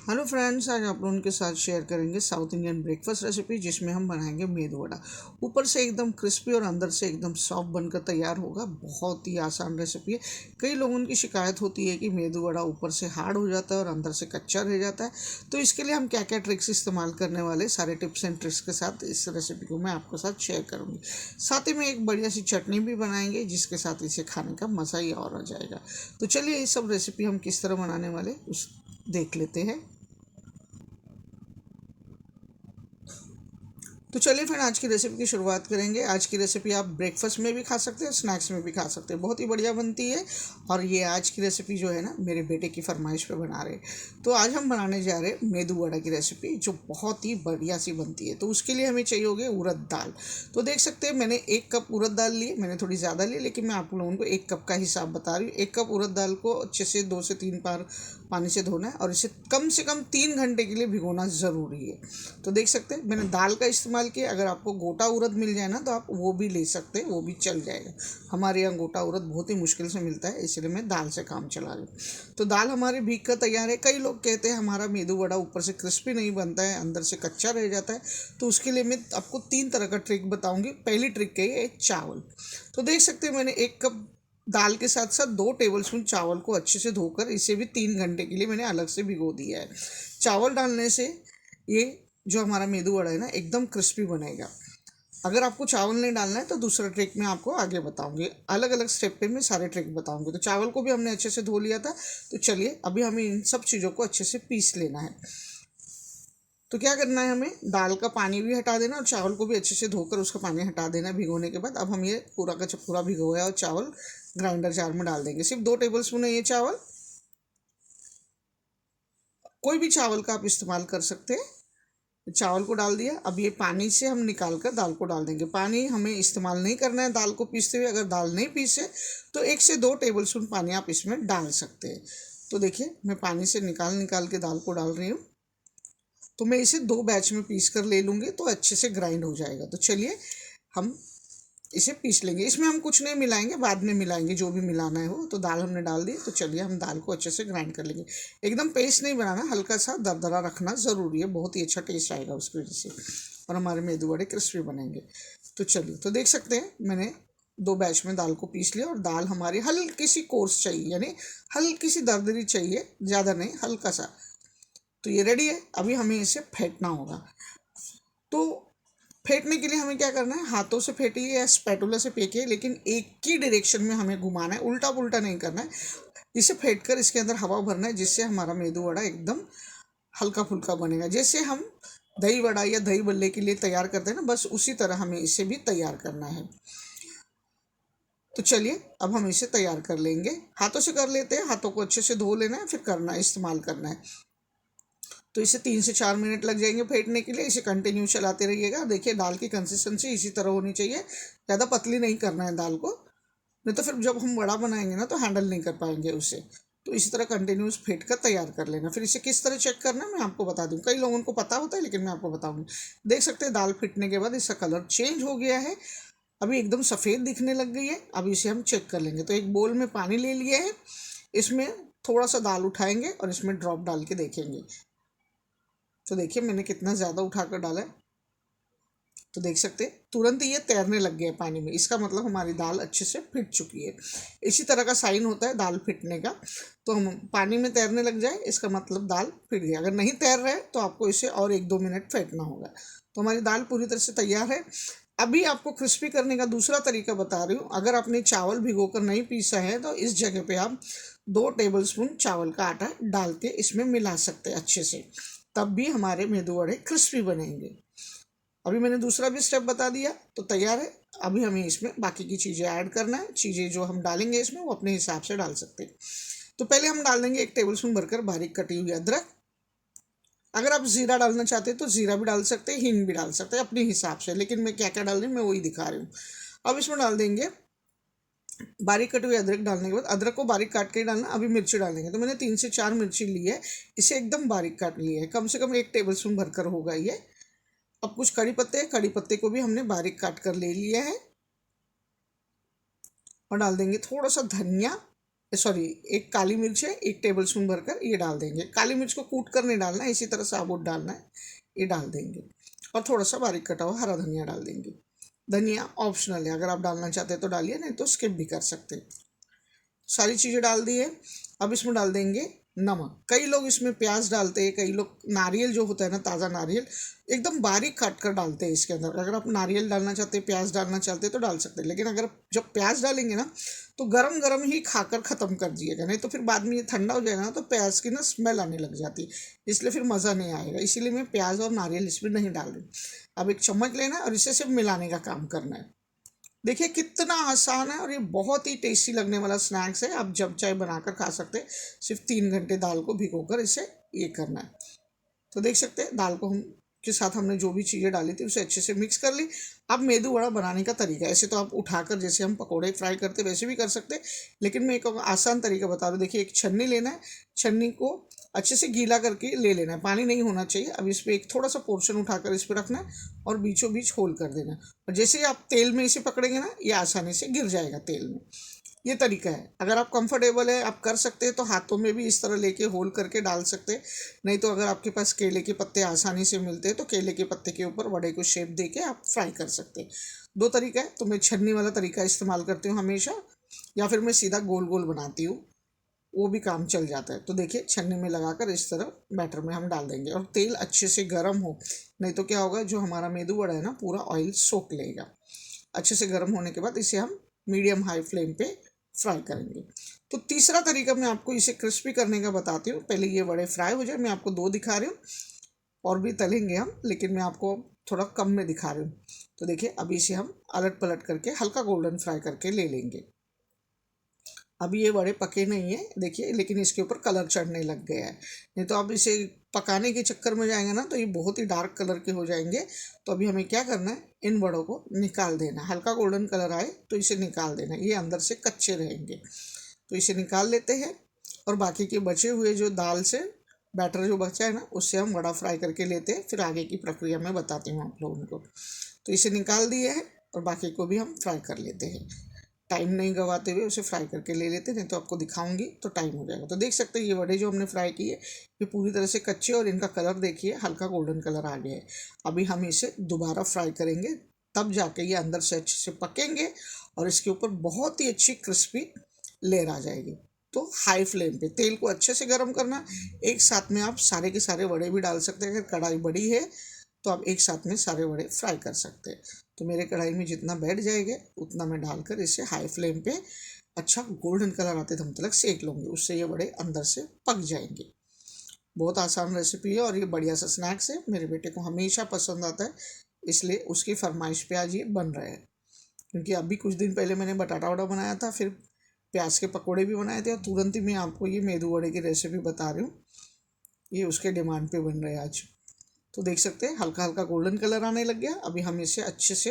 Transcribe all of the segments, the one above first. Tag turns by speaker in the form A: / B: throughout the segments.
A: Hello friends, आज आप लोगों के साथ शेयर करेंगे साउथ इंडियन ब्रेकफास्ट रेसिपी जिसमें हम बनाएंगे मेदू वड़ा। ऊपर से एकदम क्रिस्पी और अंदर से एकदम सॉफ्ट बनकर तैयार होगा। बहुत ही आसान रेसिपी है। कई लोगों की शिकायत होती है कि मेदू वड़ा ऊपर से हार्ड हो जाता है और अंदर से कच्चा रह जाता है। तो इसके लिए हम क्या क्या ट्रिक्स इस्तेमाल करने वाले, सारे टिप्स एंड ट्रिक्स के साथ इस रेसिपी को मैं आपके साथ शेयर करूँगी। साथ ही में एक बढ़िया सी चटनी भी बनाएंगे जिसके साथ इसे खाने का मज़ा ही और आ जाएगा। तो चलिए ये सब रेसिपी हम किस तरह बनाने वाले उस देख लेते हैं। तो चलिए फिर आज की रेसिपी की शुरुआत करेंगे। आज की रेसिपी आप ब्रेकफास्ट में भी खा सकते हैं, स्नैक्स में भी खा सकते हैं। बहुत ही बढ़िया बनती है। और ये आज की रेसिपी जो है ना, मेरे बेटे की फरमाइश पे बना रहे हैं। तो आज हम बनाने जा रहे हैं मेदू वड़ा की रेसिपी जो बहुत ही बढ़िया सी बनती है। तो उसके लिए हमें चाहिए होगी उड़द दाल। तो देख सकते हैं मैंने 1 कप उड़द दाल ली। मैंने थोड़ी ज़्यादा ली, लेकिन मैं आप लोगों को 1 कप का हिसाब बता रही हूँ। 1 कप उड़द दाल को अच्छे से 2 से 3 बार पानी से धोना है और इसे कम से कम 3 घंटे के लिए भिगोना ज़रूरी है। तो देख सकते हैं मैंने दाल का इस्तेमाल किया। अगर आपको गोटा उड़द मिल जाए ना तो आप वो भी ले सकते हैं, वो भी चल जाएगा। हमारे यहाँ गोटा उड़द बहुत ही मुश्किल से मिलता है, इसलिए मैं दाल से काम चला रही हूँ। तो दाल हमारी भीग कर तैयार है। कई लोग कहते हैं हमारा मेदू वड़ा ऊपर से क्रिस्पी नहीं बनता है, अंदर से कच्चा रह जाता है। तो उसके लिए मैं आपको 3 तरह का ट्रिक बताऊँगी। पहली ट्रिक है चावल। तो देख सकते हैं मैंने 1 कप दाल के साथ साथ 2 टेबलस्पून चावल को अच्छे से धोकर इसे भी 3 घंटे के लिए मैंने अलग से भिगो दिया है। चावल डालने से ये जो हमारा मेदू वड़ा है ना, एकदम क्रिस्पी बनेगा। अगर आपको चावल नहीं डालना है तो दूसरा ट्रिक मैं आपको आगे बताऊंगी। अलग अलग स्टेप पे मैं सारे ट्रिक बताऊंगी। तो चावल को भी हमने अच्छे से धो लिया था। तो चलिए अभी हमें इन सब चीज़ों को अच्छे से पीस लेना है। तो क्या करना है, हमें दाल का पानी भी हटा देना और चावल को भी अच्छे से धोकर उसका पानी हटा देना है भिगोने के बाद। अब हम ये पूरा का पूरा भिगोया और चावल ग्राइंडर जार में डाल देंगे। सिर्फ 2 टेबलस्पून है ये चावल। कोई भी चावल का आप इस्तेमाल कर सकते हैं। चावल को डाल दिया। अब ये पानी से हम निकाल कर दाल को डाल देंगे। पानी हमें इस्तेमाल नहीं करना है दाल को पीसते हुए। अगर दाल नहीं पीसे तो 1 से 2 टेबलस्पून पानी आप इसमें डाल सकते हैं। तो देखिए मैं पानी से निकाल निकाल के दाल को डाल रही हूँ। तो मैं इसे 2 बैच में पीस कर ले लूँगी तो अच्छे से ग्राइंड हो जाएगा। तो चलिए हम इसे पीस लेंगे। इसमें हम कुछ नहीं मिलाएंगे, बाद में मिलाएंगे जो भी मिलाना है वो। तो दाल हमने डाल दी। तो चलिए हम दाल को अच्छे से ग्राइंड कर लेंगे। एकदम पेस्ट नहीं बनाना, हल्का सा दरदरा रखना ज़रूरी है। बहुत ही अच्छा टेस्ट आएगा उसकी वजह से और हमारे मेदू वड़े क्रिस्पी बनेंगे। तो चलिए, तो देख सकते हैं मैंने 2 बैच में दाल को पीस लिया और दाल हमारी हल्की सी कोर्स चाहिए, यानी हल्की सी दरदरी चाहिए, ज़्यादा नहीं, हल्का सा। तो ये रेडी है। अभी हमें इसे फेंटना होगा। तो फेंटने के लिए हमें क्या करना है, हाथों से फेंटिए या स्पैटुला से फेंकिए, लेकिन एक ही डायरेक्शन में हमें घुमाना है, उल्टा पुल्टा नहीं करना है। इसे फेंट कर इसके अंदर हवा भरना है, जिससे हमारा मेदू वड़ा एकदम हल्का फुल्का बनेगा। जैसे हम दही वड़ा या दही बल्ले के लिए तैयार करते हैं ना, बस उसी तरह हमें इसे भी तैयार करना है। तो चलिए अब हम इसे तैयार कर लेंगे। हाथों से कर लेते हैं, हाथों को अच्छे से धो लेना है, फिर करना है, इस्तेमाल करना है। तो इसे 3 से 4 मिनट लग जाएंगे फेंटने के लिए। इसे कंटिन्यू चलाते रहिएगा। देखिए दाल की कंसिस्टेंसी इसी तरह होनी चाहिए, ज़्यादा पतली नहीं करना है दाल को, नहीं तो फिर जब हम बड़ा बनाएंगे ना तो हैंडल नहीं कर पाएंगे उसे। तो इसी तरह कंटिन्यूस फेंट कर तैयार कर लेना। फिर इसे किस तरह चेक करना है मैं आपको बता दूँ। कई लोगों को पता होता है, लेकिन मैं आपको बताऊँगी। देख सकते हैं दाल फिटने के बाद इसका कलर चेंज हो गया है, अभी एकदम सफ़ेद दिखने लग गई है। अब इसे हम चेक कर लेंगे। तो एक बोल में पानी ले लिया है, इसमें थोड़ा सा दाल उठाएंगे और इसमें ड्रॉप डाल के देखेंगे। तो देखिए मैंने कितना ज़्यादा उठाकर डाला है। तो देख सकते हैं तुरंत ही ये तैरने लग गया है पानी में। इसका मतलब हमारी दाल अच्छे से फिट चुकी है। इसी तरह का साइन होता है दाल फिटने का। तो हम पानी में तैरने लग जाए, इसका मतलब दाल फिट गई। अगर नहीं तैर रहा है तो आपको इसे और 1-2 मिनट फेंटना होगा। तो हमारी दाल पूरी तरह से तैयार है। अभी आपको क्रिस्पी करने का दूसरा तरीका बता रही हूँ। अगर आपने चावल भिगोकर नहीं पीसा है तो इस जगह पे आप 2 टेबलस्पून चावल का आटा डाल के इसमें मिला सकते हैं अच्छे से, तब भी हमारे मेदू वड़े क्रिस्पी बनेंगे। अभी मैंने दूसरा भी स्टेप बता दिया। तो तैयार है। अभी हमें इसमें बाकी की चीज़ें ऐड करना है। चीज़ें जो हम डालेंगे इसमें वो अपने हिसाब से डाल सकते हैं। तो पहले हम डाल देंगे 1 टेबलस्पून भरकर बारीक कटी हुई अदरक। अगर आप ज़ीरा डालना चाहते हैं तो ज़ीरा भी डाल सकते हैं, हींग भी डाल सकते हैं अपने हिसाब से, लेकिन मैं क्या क्या डाल रही हूँ मैं वही दिखा रही हूँ। अब इसमें डाल देंगे बारीक कटी हुई अदरक। डालने के बाद अदरक को बारीक काट के ही डालना। अभी मिर्ची डालेंगे। तो मैंने 3 से 4 मिर्ची ली है, इसे एकदम बारीक काट लिया है। कम से कम 1 टेबलस्पून भरकर होगा ये। अब कुछ कड़ी पत्ते, कड़ी पत्ते को भी हमने बारीक काट कर ले लिया है और डाल देंगे थोड़ा सा धनिया। सॉरी, एक काली मिर्च है, 1 टेबलस्पून भरकर ये डाल देंगे। काली मिर्च को कूट कर नहीं डालना है, इसी तरह साबुत डालना है, ये डाल देंगे। और थोड़ा सा बारीक कटा हुआ हरा धनिया डाल देंगे। धनिया ऑप्शनल है, अगर आप डालना चाहते हैं तो डालिए, नहीं तो स्किप भी कर सकते हैं। सारी चीज़ें डाल दी है। अब इसमें डाल देंगे नमक। कई लोग इसमें प्याज डालते हैं, कई लोग नारियल जो होता है ना, ताज़ा नारियल एकदम बारीक काट कर डालते हैं इसके अंदर। अगर आप नारियल डालना चाहते हैं, प्याज डालना चाहते हैं तो डाल सकते हैं, लेकिन अगर जब प्याज डालेंगे ना तो गरम गरम ही खाकर ख़त्म कर दीजिएगा, नहीं तो फिर बाद में ये ठंडा हो जाएगा ना तो प्याज की ना स्मेल आने लग जाती है, इसलिए फिर मज़ा नहीं आएगा। इसीलिए मैं प्याज और नारियल इसमें नहीं डाल रही। अब एक चम्मच लेना है और इसे सिर्फ मिलाने का काम करना है। देखिए कितना आसान है और ये बहुत ही टेस्टी लगने वाला स्नैक्स है। आप जब चाहे बनाकर खा सकते हैं। सिर्फ 3 घंटे दाल को भिगोकर इसे ये करना है। तो देख सकते हैं दाल को हम के साथ हमने जो भी चीज़ें डाली थी उसे अच्छे से मिक्स कर ली। अब मेदू वड़ा बनाने का तरीका, ऐसे तो आप उठाकर जैसे हम पकोड़े फ्राई करते वैसे भी कर सकते हैं, लेकिन मैं एक आसान तरीका बता रहा हूँ। देखिए, एक छन्नी लेना है, छन्नी को अच्छे से गीला करके ले लेना है, पानी नहीं होना चाहिए। अब इस पर एक थोड़ा सा पोर्शन उठाकर इस पर रखना है और बीचों बीच होल कर देना है। और जैसे ही आप तेल में इसे पकड़ेंगे ना, ये आसानी से गिर जाएगा तेल में। ये तरीका है। अगर आप कंफर्टेबल है, आप कर सकते हैं तो हाथों में भी इस तरह लेके होल करके डाल सकते हैं। नहीं तो अगर आपके पास केले के पत्ते आसानी से मिलते हैं तो केले के पत्ते के ऊपर वड़े को शेप दे के आप फ्राई कर सकते हैं। 2 तरीका है, तो मैं छन्नी वाला तरीका इस्तेमाल करती हूँ हमेशा, या फिर मैं सीधा गोल गोल बनाती हूँ, वो भी काम चल जाता है। तो देखिए, छन्नी में लगाकर इस तरह बैटर में हम डाल देंगे और तेल अच्छे से गर्म हो, नहीं तो क्या होगा, जो हमारा मेदू वड़ा है ना पूरा ऑयल सोख लेगा। अच्छे से गर्म होने के बाद इसे हम मीडियम हाई फ्लेम पे फ्राई करेंगे। तो तीसरा तरीका मैं आपको इसे क्रिस्पी करने का बताती हूँ। पहले ये बड़े फ्राई हो जाए, मैं आपको 2 दिखा रही हूँ, और भी तलेंगे हम, लेकिन मैं आपको थोड़ा कम में दिखा रही हूँ। तो देखिए, अभी इसे हम अलट पलट करके हल्का गोल्डन फ्राई करके ले लेंगे। अभी ये बड़े पके नहीं है देखिए, लेकिन इसके ऊपर कलर चढ़ने लग गया है। नहीं तो आप इसे पकाने के चक्कर में जाएंगे ना तो ये बहुत ही डार्क कलर के हो जाएंगे। तो अभी हमें क्या करना है, इन बड़ों को निकाल देना। हल्का गोल्डन कलर आए तो इसे निकाल देना, ये अंदर से कच्चे रहेंगे। तो इसे निकाल लेते हैं और बाकी के बचे हुए जो दाल से बैटर जो बचा है ना, उससे हम वड़ा फ्राई करके लेते हैं। फिर आगे की प्रक्रिया मैं बताती हूँ आप लोगों को। तो इसे निकाल दिया है और बाकी को भी हम फ्राई कर लेते हैं। टाइम नहीं गवाते हुए उसे फ्राई करके ले लेते, नहीं तो आपको दिखाऊंगी तो टाइम हो जाएगा। तो देख सकते हैं ये वड़े जो हमने फ्राई किए ये पूरी तरह से कच्चे, और इनका कलर देखिए हल्का गोल्डन कलर आ गया है। अभी हम इसे दोबारा फ्राई करेंगे, तब जाके ये अंदर से अच्छे से पकेंगे और इसके ऊपर बहुत ही अच्छी क्रिस्पी लेयर आ जाएगी। तो हाई फ्लेम पे तेल को अच्छे से गर्म करना। एक साथ में आप सारे के सारे वड़े भी डाल सकते हैं। अगर कढ़ाई बड़ी है तो आप एक साथ में सारे वड़े फ्राई कर सकते हैं। तो मेरे कढ़ाई में जितना बैठ जाएगा उतना मैं डालकर इसे हाई फ्लेम पे अच्छा गोल्डन कलर आते दम तक सेक लूँगी, उससे ये बड़े अंदर से पक जाएंगे। बहुत आसान रेसिपी है और ये बढ़िया सा स्नैक्स है, मेरे बेटे को हमेशा पसंद आता है, इसलिए उसकी फरमाइश पे आज ये बन रहा है। क्योंकि अभी कुछ दिन पहले मैंने बटाटा वड़ा बनाया था, फिर प्याज के पकौड़े भी बनाए थे, और तुरंत ही मैं आपको ये मेदू वड़े की रेसिपी बता रही हूँ। ये उसके डिमांड पे बन रहे हैं आज। तो देख सकते हैं हल्का हल्का गोल्डन कलर आने लग गया। अभी हम इसे अच्छे से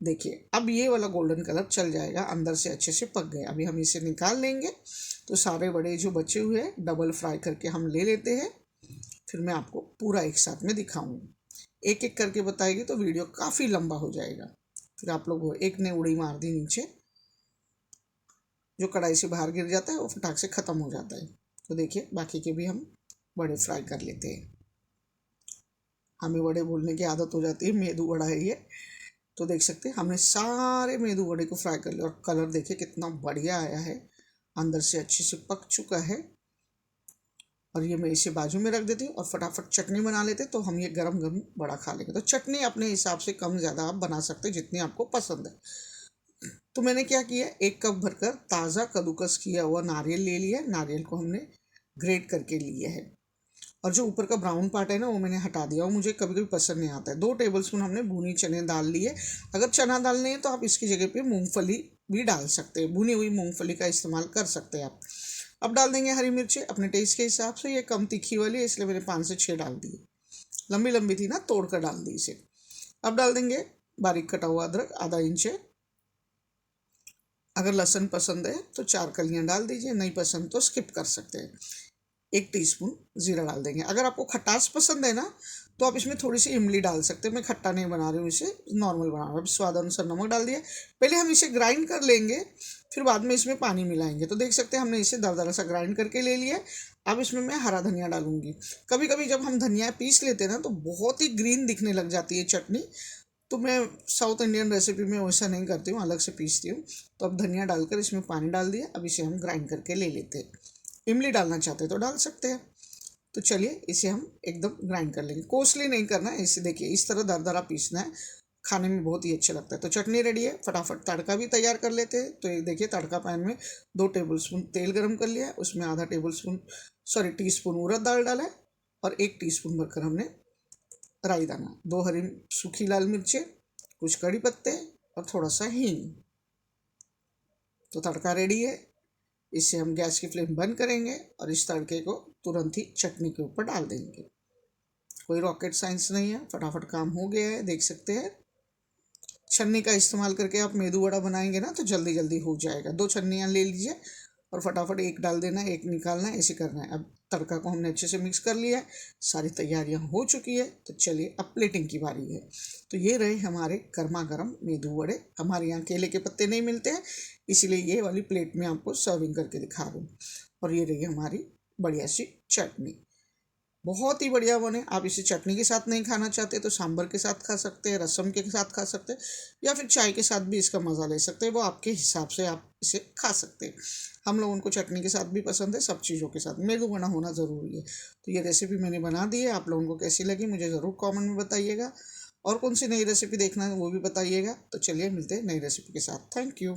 A: देखिए, अब ये वाला गोल्डन कलर चल जाएगा, अंदर से अच्छे से पक गए। अभी हम इसे निकाल लेंगे। तो सारे बड़े जो बचे हुए हैं डबल फ्राई करके हम ले लेते हैं। फिर मैं आपको पूरा एक साथ में दिखाऊंगी, एक एक करके बताएगी तो वीडियो काफ़ी लंबा हो जाएगा। फिर आप लोग एक ने उड़ी मार दी नीचे, जो कढ़ाई से बाहर गिर जाता है वो फटाक से ख़त्म हो जाता है। तो देखिए बाकी के भी हम बड़े फ्राई कर लेते हैं। हमें वड़े बोलने की आदत हो जाती है, मेदू वड़ा है ये। तो देख सकते हैं हमने सारे मेदू वड़े को फ्राई कर लिया, और कलर देखिए कितना बढ़िया आया है, अंदर से अच्छे से पक चुका है। और ये मैं इसे बाजू में रख देती हूँ और फटाफट चटनी बना लेते, तो हम ये गरम गरम बड़ा खा लेंगे। तो चटनी अपने हिसाब से कम ज़्यादा आप बना सकते हैं जितनी आपको पसंद है। तो मैंने क्या किया, 1 कप भरकर ताज़ा कद्दूकस किया हुआ नारियल ले लिया। नारियल को हमने ग्रेट करके लिया है, और जो ऊपर का ब्राउन पार्ट है ना वो मैंने हटा दिया, वो मुझे कभी कभी पसंद नहीं आता है। 2 टेबलस्पून हमने भुनी चने दाल लिए। अगर चना दाल नहीं है तो आप इसकी जगह पे मूंगफली भी डाल सकते हैं, भुनी हुई मूंगफली का इस्तेमाल कर सकते हैं आप। अब डाल देंगे हरी मिर्ची अपने टेस्ट के हिसाब से। ये कम तीखी वाली है इसलिए मैंने 5 से 6 डाल दी, लंबी लंबी थी ना, तोड़ कर डाल दी इसे। अब डाल देंगे बारीक कटा हुआ अदरक आधा इंच है। अगर लहसुन पसंद है तो 4 कलियां डाल दीजिए, नहीं पसंद तो स्किप कर सकते हैं। 1 टीस्पून जीरा डाल देंगे। अगर आपको खटास पसंद है ना तो आप इसमें थोड़ी सी इमली डाल सकते हैं। मैं खट्टा नहीं बना रही हूँ, इसे नॉर्मल बना रहा हूँ। अब स्वाद अनुसार नमक डाल दिया। पहले हम इसे ग्राइंड कर लेंगे, फिर बाद में इसमें पानी मिलाएंगे। तो देख सकते हैं हमने इसे दरदरा सा ग्राइंड करके ले लिया। अब इसमें मैं हरा धनिया डालूंगी। कभी कभी जब हम धनिया पीस लेते हैं ना तो बहुत ही ग्रीन दिखने लग जाती है चटनी। तो मैं साउथ इंडियन रेसिपी में वैसा नहीं करती हूँ, अलग से पीसती हूँ। तो अब धनिया डालकर इसमें पानी डाल दिया। अब इसे हम ग्राइंड करके ले लेते हैं। इमली डालना चाहते तो डाल सकते हैं। तो चलिए इसे हम एकदम ग्राइंड कर लेंगे। कोसली नहीं करना है इसे, देखिए इस तरह दरदरा पीसना है, खाने में बहुत ही अच्छा लगता है। तो चटनी रेडी है, फटाफट तड़का भी तैयार कर लेते हैं। तो ये देखिए तड़का पैन में 2 टेबलस्पून तेल गरम कर लिया है, उसमें आधा टीस्पून उड़द दाल डाला है और 1 टीस्पून भरकर हमने राई दाना, 2 हरी सूखी लाल मिर्चें, कुछ कड़ी पत्ते और थोड़ा सा हींग। तो तड़का रेडी है। इससे हम गैस की फ्लेम बंद करेंगे और इस तड़के को तुरंत ही चटनी के ऊपर डाल देंगे। कोई रॉकेट साइंस नहीं है, फटाफट काम हो गया है। देख सकते हैं छन्नी का इस्तेमाल करके आप मेदू वड़ा बनाएंगे ना तो जल्दी जल्दी हो जाएगा। 2 छन्नियाँ ले लीजिए और फटाफट एक डाल देना है, एक निकालना है, ऐसे करना है। अब तड़का को हमने अच्छे से मिक्स कर लिया है, सारी तैयारियां हो चुकी है। तो चलिए अब प्लेटिंग की बारी है। तो ये रहे हमारे गर्मा गर्म मेदू वड़े। हमारे यहाँ केले के पत्ते नहीं मिलते हैं, इसीलिए ये वाली प्लेट में आपको सर्विंग करके दिखा रही हूँ। और ये रही हमारी बढ़िया सी चटनी, बहुत ही बढ़िया बने। आप इसे चटनी के साथ नहीं खाना चाहते तो सांभर के साथ खा सकते हैं, रसम के साथ खा सकते हैं, या फिर चाय के साथ भी इसका मज़ा ले सकते हैं। वो आपके हिसाब से आप इसे खा सकते हैं। हम लोगों को चटनी के साथ भी पसंद है, सब चीज़ों के साथ मेदू वड़ा होना ज़रूरी है। तो ये रेसिपी मैंने बना दी है, आप लोगों को कैसी लगी मुझे ज़रूर कॉमेंट में बताइएगा। और कौन सी नई रेसिपी देखना है वो भी बताइएगा। तो चलिए मिलते हैं नई रेसिपी के साथ। Thank you.